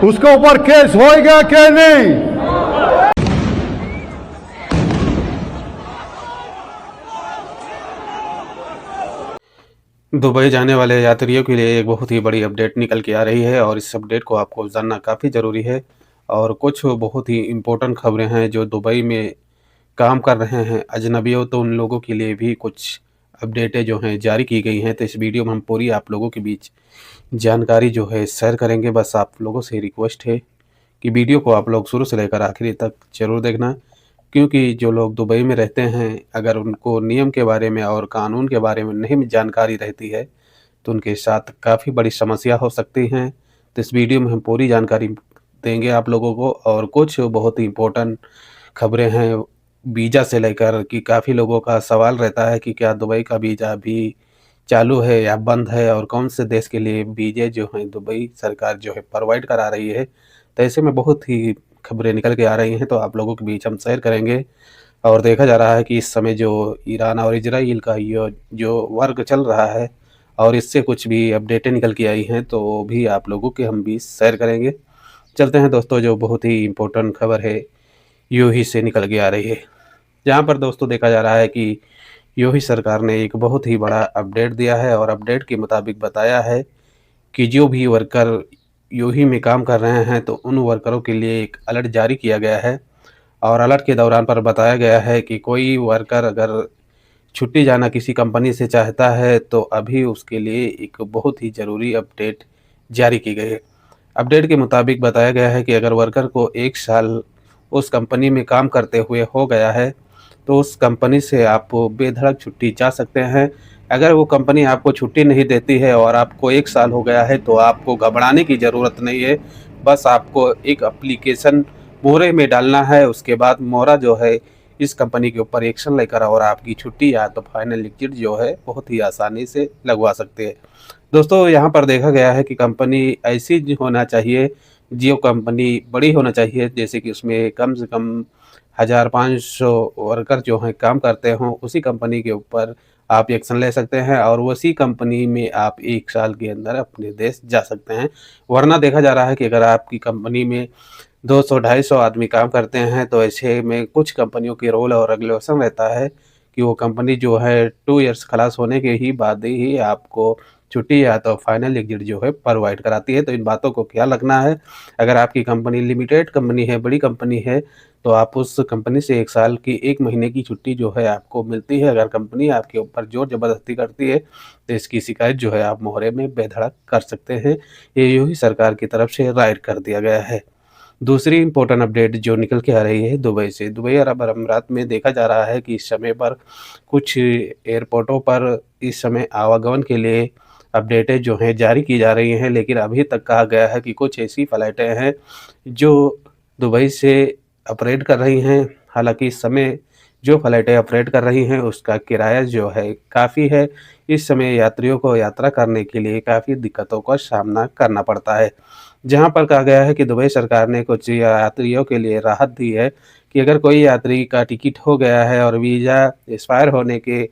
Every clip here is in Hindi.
उसके ऊपर केस होएगा कि नहीं? दुबई जाने वाले यात्रियों के लिए एक बहुत ही बड़ी अपडेट निकल के आ रही है और इस अपडेट को आपको जानना काफ़ी ज़रूरी है। और कुछ बहुत ही इम्पोर्टेंट खबरें हैं जो दुबई में काम कर रहे हैं अजनबियों, तो उन लोगों के लिए भी कुछ अपडेटें जो हैं जारी की गई हैं। तो इस वीडियो में हम पूरी आप लोगों के बीच जानकारी जो है शेयर करेंगे। बस आप लोगों से रिक्वेस्ट है कि वीडियो को आप लोग शुरू से लेकर आखिरी तक ज़रूर देखना, क्योंकि जो लोग दुबई में रहते हैं अगर उनको नियम के बारे में और कानून के बारे में नहीं जानकारी रहती है तो उनके साथ काफ़ी बड़ी समस्या हो सकती हैं। तो इस वीडियो में हम पूरी जानकारी देंगे आप लोगों को। और कुछ बहुत ही इम्पोर्टेंट खबरें हैं वीज़ा से लेकर कि काफ़ी लोगों का सवाल रहता है कि क्या दुबई का वीज़ा अभी चालू है या बंद है, और कौन से देश के लिए वीज़े जो हैं दुबई सरकार जो है प्रोवाइड करा रही है। तो ऐसे में बहुत ही खबरें निकल के आ रही हैं, तो आप लोगों के बीच हम शेयर करेंगे। और देखा जा रहा है कि इस समय जो ईरान और इजराइल का ये जो वर्ग चल रहा है और इससे कुछ भी अपडेटें निकल के आई हैं तो वो भी आप लोगों के हम भी शेयर करेंगे। चलते हैं दोस्तों, जो बहुत ही इम्पोर्टेंट खबर है यूएई से निकल के आ रही है। जहाँ पर दोस्तों देखा जा रहा है कि यूएई सरकार ने एक बहुत ही बड़ा अपडेट दिया है और अपडेट के मुताबिक बताया है कि जो भी वर्कर यूएई में काम कर रहे हैं तो उन वर्करों के लिए एक अलर्ट जारी किया गया है। और अलर्ट के दौरान पर बताया गया है कि कोई वर्कर अगर छुट्टी जाना किसी कंपनी से चाहता है तो अभी उसके लिए एक बहुत ही ज़रूरी अपडेट जारी की गई है। अपडेट के मुताबिक बताया गया है कि अगर वर्कर को 1 साल उस कंपनी में काम करते हुए हो गया है तो उस कंपनी से आप बेधड़क छुट्टी जा सकते हैं। अगर वो कंपनी आपको छुट्टी नहीं देती है और आपको 1 साल हो गया है तो आपको घबराने की ज़रूरत नहीं है। बस आपको एक एप्लीकेशन मोहरे में डालना है, उसके बाद मोहरा जो है इस कंपनी के ऊपर एक्शन लेकर और आपकी छुट्टी या तो फाइनल एग्जिट जो है बहुत ही आसानी से लगवा सकते हैं। दोस्तों यहाँ पर देखा गया है कि कंपनी ऐसी होना चाहिए, जियो कंपनी बड़ी होना चाहिए, जैसे कि उसमें कम से कम 1500 वर्कर जो हैं काम करते हों, उसी कंपनी के ऊपर आप एक्शन ले सकते हैं और उसी कंपनी में आप 1 साल के अंदर अपने देश जा सकते हैं। वरना देखा जा रहा है कि अगर आपकी कंपनी में 200-250 आदमी काम करते हैं तो ऐसे में कुछ कंपनियों के रूल और रेगुलेशन रहता है कि वो कंपनी जो है 2 इयर्स खलास होने के ही बाद ही आपको छुट्टी या तो फाइनल एग्जिट जो है प्रोवाइड कराती है। तो इन बातों को ख्याल रखना है। अगर आपकी कंपनी लिमिटेड कंपनी है, बड़ी कंपनी है, तो आप उस कंपनी से 1 साल की 1 महीने की छुट्टी जो है आपको मिलती है। अगर कंपनी आपके ऊपर ज़ोर ज़बरदस्ती करती है तो इसकी शिकायत जो है आप मोहरे में बेधड़क कर सकते हैं। ये यूँ ही सरकार की तरफ से राइट कर दिया गया है। दूसरी इम्पोर्टेंट अपडेट जो निकल के आ रही है दुबई से, दुबई अरब अमीरात में देखा जा रहा है कि इस समय पर कुछ एयरपोर्टों पर इस समय आवागमन के लिए अपडेटें जो हैं जारी की जा रही हैं, लेकिन अभी तक कहा गया है कि कुछ ऐसी फ़्लाइटें हैं जो दुबई से ऑपरेट कर रही हैं। हालाँकि इस समय जो फ़्लाइटें ऑपरेट कर रही हैं उसका किराया जो है काफ़ी है। इस समय यात्रियों को यात्रा करने के लिए काफ़ी दिक्कतों का सामना करना पड़ता है। जहाँ पर कहा गया है कि दुबई सरकार ने कुछ यात्रियों के लिए राहत दी है कि अगर कोई यात्री का टिकट हो गया है और वीज़ा एक्सपायर होने के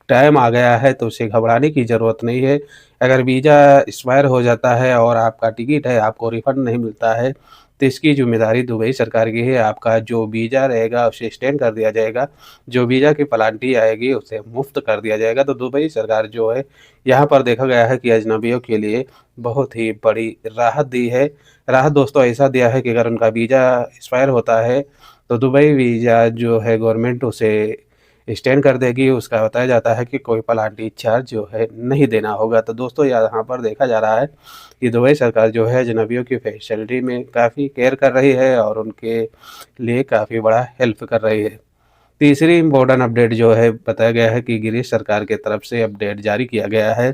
टाइम आ गया है तो उसे घबराने की ज़रूरत नहीं है। अगर वीज़ा एक्सपायर हो जाता है और आपका टिकट है, आपको रिफ़ंड नहीं मिलता है, तो इसकी ज़िम्मेदारी दुबई सरकार की है। आपका जो वीज़ा रहेगा उसे एक्सटेंड कर दिया जाएगा, जो वीज़ा की पेनल्टी आएगी उसे मुफ़्त कर दिया जाएगा। तो दुबई सरकार जो है, यहाँ पर देखा गया है कि अजनबियों के लिए बहुत ही बड़ी राहत दी है। राहत दोस्तों ऐसा दिया है कि अगर उनका वीज़ा एक्सपायर होता है, तो दुबई वीज़ा जो है गवर्नमेंट उसे एक्सटेंड कर देगी। उसका बताया जाता है कि कोई पेनल्टी चार्ज जो है नहीं देना होगा। तो दोस्तों यहाँ पर देखा जा रहा है कि दुबई सरकार जो है अजनबियों की फैसिलिटी में काफ़ी केयर कर रही है और उनके लिए काफ़ी बड़ा हेल्प कर रही है। तीसरी इम्पोर्टेंट अपडेट जो है बताया गया है कि गिरीश सरकार की तरफ से अपडेट जारी किया गया है।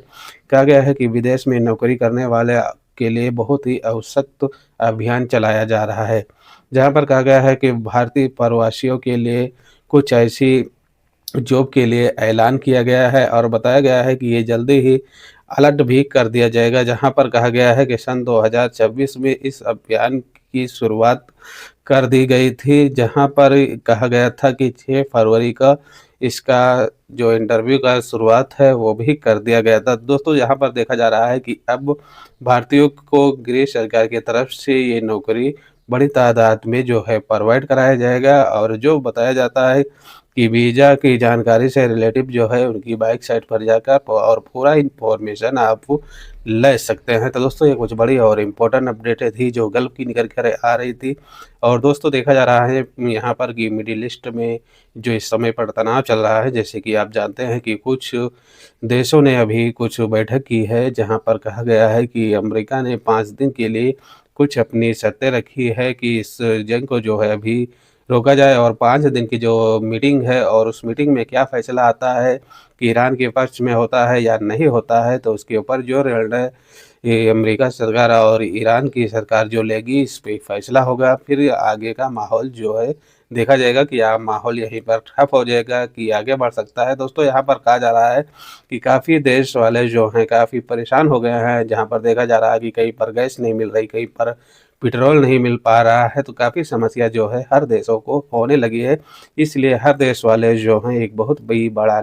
कहा गया है कि विदेश में नौकरी करने वाले के लिए बहुत ही सख्त अभियान चलाया जा रहा है। जहाँ पर कहा गया है कि भारतीय प्रवासियों के लिए कुछ ऐसी जॉब के लिए ऐलान किया गया है और बताया गया है कि ये जल्दी ही अलर्ट भी कर दिया जाएगा। जहाँ पर कहा गया है कि सन 2026 में इस अभियान की शुरुआत कर दी गई थी, जहाँ पर कहा गया था कि 6 फरवरी का इसका जो इंटरव्यू का शुरुआत है वो भी कर दिया गया था। दोस्तों यहाँ पर देखा जा रहा है कि अब भारतीयों को गृह सरकार की तरफ से ये नौकरी बड़ी तादाद में जो है प्रोवाइड कराया जाएगा, और जो बताया जाता है कि वीज़ा की जानकारी से रिलेटिव जो है उनकी बाइक साइट पर जाकर और पूरा इन्फॉर्मेशन आप ले सकते हैं। तो दोस्तों ये कुछ बड़ी और इम्पोर्टेंट अपडेटें थी जो गल्फ की निकल कर आ रही थी। और दोस्तों देखा जा रहा है यहाँ पर कि मिडिल ईस्ट में जो इस समय पर तनाव चल रहा है, जैसे कि आप जानते हैं कि कुछ देशों ने अभी कुछ बैठक की है, जहाँ पर कहा गया है कि अमेरिका ने 5 दिन के लिए कुछ अपनी शर्तें रखी है कि इस जंग को जो है अभी रोका जाए, और 5 दिन की जो मीटिंग है और उस मीटिंग में क्या फ़ैसला आता है कि ईरान के पक्ष में होता है या नहीं होता है, तो उसके ऊपर जो निर्णय ये अमेरिका सरकार और ईरान की सरकार जो लेगी, इस पे फ़ैसला होगा। फिर आगे का माहौल जो है देखा जाएगा कि माहौल यहीं पर ठप हो जाएगा कि आगे बढ़ सकता है। दोस्तों यहाँ पर कहा जा रहा है कि काफ़ी देश वाले जो हैं काफ़ी परेशान हो गए हैं, जहाँ पर देखा जा रहा है कि कहीं पर गैस नहीं मिल रही, कहीं पर पेट्रोल नहीं मिल पा रहा है, तो काफ़ी समस्या जो है हर देशों को होने लगी है। इसलिए हर देश वाले जो हैं एक बहुत बड़ा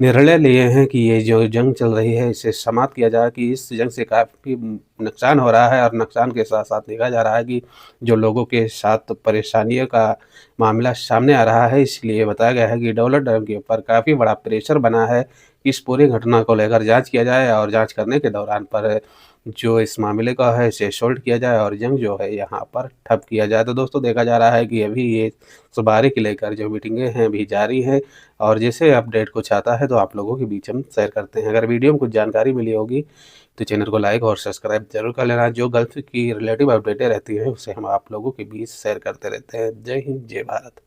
निर्णय लिए हैं कि ये जो जंग चल रही है इसे समाप्त किया जाए, कि इस जंग से काफ़ी नुकसान हो रहा है, और नुकसान के साथ-साथ देखा जा रहा है कि जो लोगों के साथ परेशानियों का मामला सामने आ रहा है। इसलिए बताया गया है कि डोनाल्ड ट्रंप के ऊपर काफ़ी बड़ा प्रेशर बना है कि इस पूरी घटना को लेकर जाँच किया जाए, और जाँच करने के दौरान पर जो इस मामले का है इसे सॉल्व किया जाए और जंग जो है यहाँ पर ठप किया जाए। तो दोस्तों देखा जा रहा है कि अभी ये इस बारे को लेकर जो मीटिंगें हैं अभी जारी हैं, और जैसे अपडेट कुछ आता है तो आप लोगों के बीच हम शेयर करते हैं। अगर वीडियो में कुछ जानकारी मिली होगी तो चैनल को लाइक और सब्सक्राइब ज़रूर कर लेना। जो गल्फ की रिलेटिव अपडेटें रहती हैं उसे हम आप लोगों के बीच शेयर करते रहते हैं। जय हिंद, जय भारत।